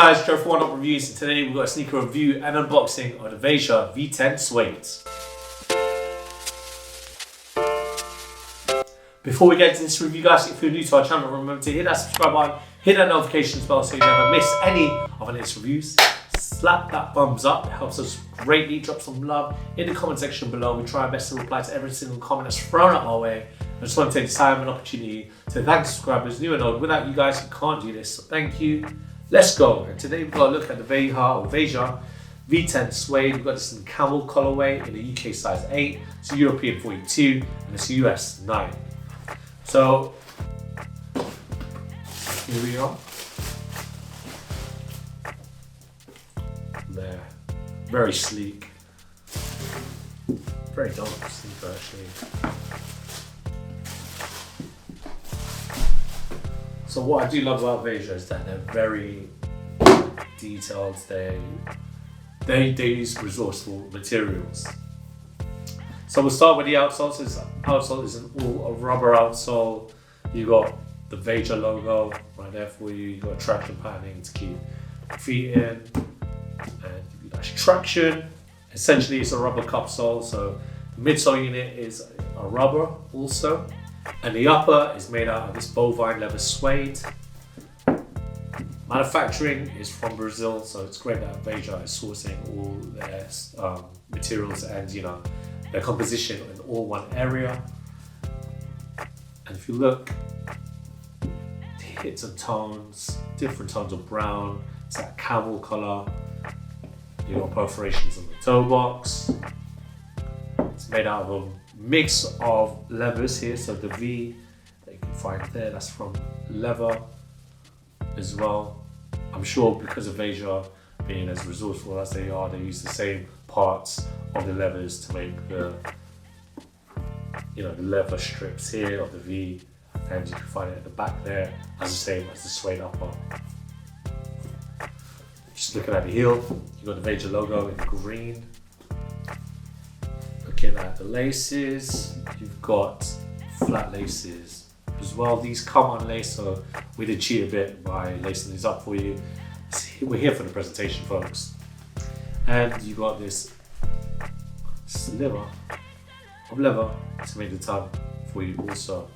guys, Gerald from Oneupreviewz, and today we've got a sneaker review and unboxing of the VEJA V-10 suede. Before we get into this review guys, if you're new to our channel, remember to hit that subscribe button, hit that notifications bell so you never miss any of our latest reviews. Slap that thumbs up, it helps us greatly. Drop some love in the comment section below. We try our best to reply to every single comment that's thrown at our way. I just want to take this time and opportunity to thank subscribers, new and old. Without you guys, we can't do this, so thank you. Let's go. And today we've got a look at the VEJA V-10 suede. We've got this in camel colorway in the UK size 8, it's a European 42, and it's a US 9. So, here we are. There. Very sleek. Very dark sneaker actually. So what I do love about VEJA is that they're very detailed. They use resourceful materials. So we'll start with the outsole. So this outsole is a rubber outsole. You got the VEJA logo right there for you. You got traction padding to keep your feet in, and that's traction. Essentially, it's a rubber cup sole. So the midsole unit is a rubber also. And the upper is made out of this bovine leather suede. Manufacturing is from Brazil, so it's great that VEJA is sourcing all their materials and their composition in all one area. And if you look, it hits on tones, different tones of brown. It's that camel color. You got perforations on the toe box. It's made out of a mix of leathers here, so the V that you can find there, that's from leather as well. I'm sure because of VEJA being as resourceful as they are, they use the same parts of the leathers to make the the leather strips here of the V, and you can find it at the back there as the same as the suede upper. Just looking at the heel, you got the VEJA logo in green. Looking at the laces, you've got flat laces as well. These come unlaced, so we did cheat a bit by lacing these up for you. We're here for the presentation, folks. And you got this sliver of leather to make the tongue for you also.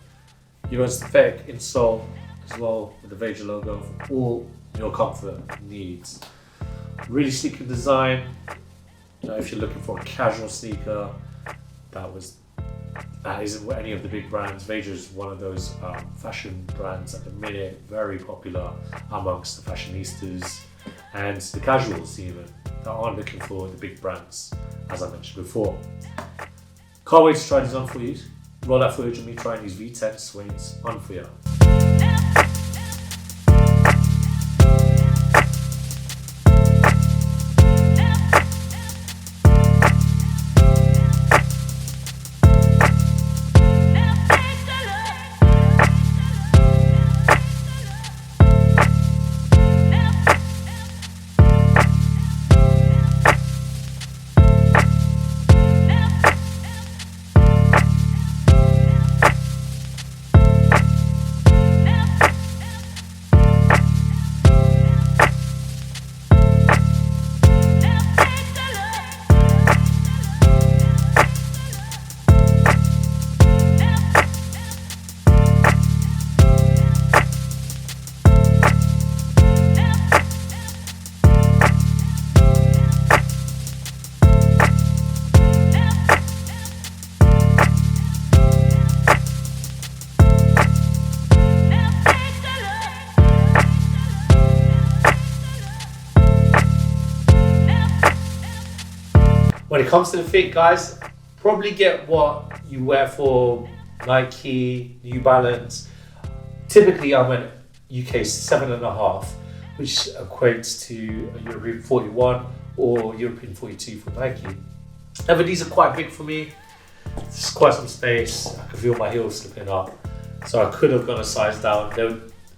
You got a synthetic insole as well with the VEJA logo for all your comfort needs. Really sleek in design. If you're looking for a casual sneaker, that isn't any of the big brands. VEJA is one of those fashion brands at the minute, very popular amongst the fashionistas and the casuals even, that aren't looking for the big brands, as I mentioned before. Can't wait to try these on for you. Roll that footage of me trying these V-10 suedes on for you. When it comes to the fit, guys, probably get what you wear for Nike, New Balance. Typically, I'm at UK 7.5, which equates to a European 41 or European 42 for Nike. However, these are quite big for me. There's quite some space. I can feel my heels slipping up, so I could have gone a size down.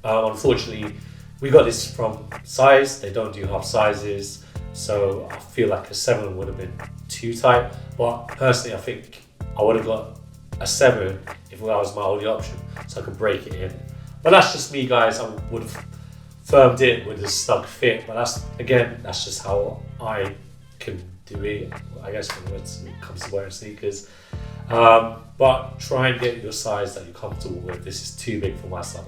Unfortunately, we got this from size. They don't do half sizes. So I feel like a 7 would have been too tight, but personally I think I would have got a 7 if that was my only option, so I could break it in. But that's just me, guys. I would have firmed in with a snug fit, but that's just how I can do it, I guess, when it comes to wearing sneakers. But try and get your size that you're comfortable with. This is too big for myself.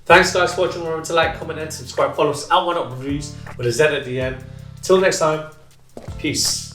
Thanks guys for watching. Remember to like, comment and subscribe. Follow us at Oneupreviewz with a Z at the end. Till next time, peace.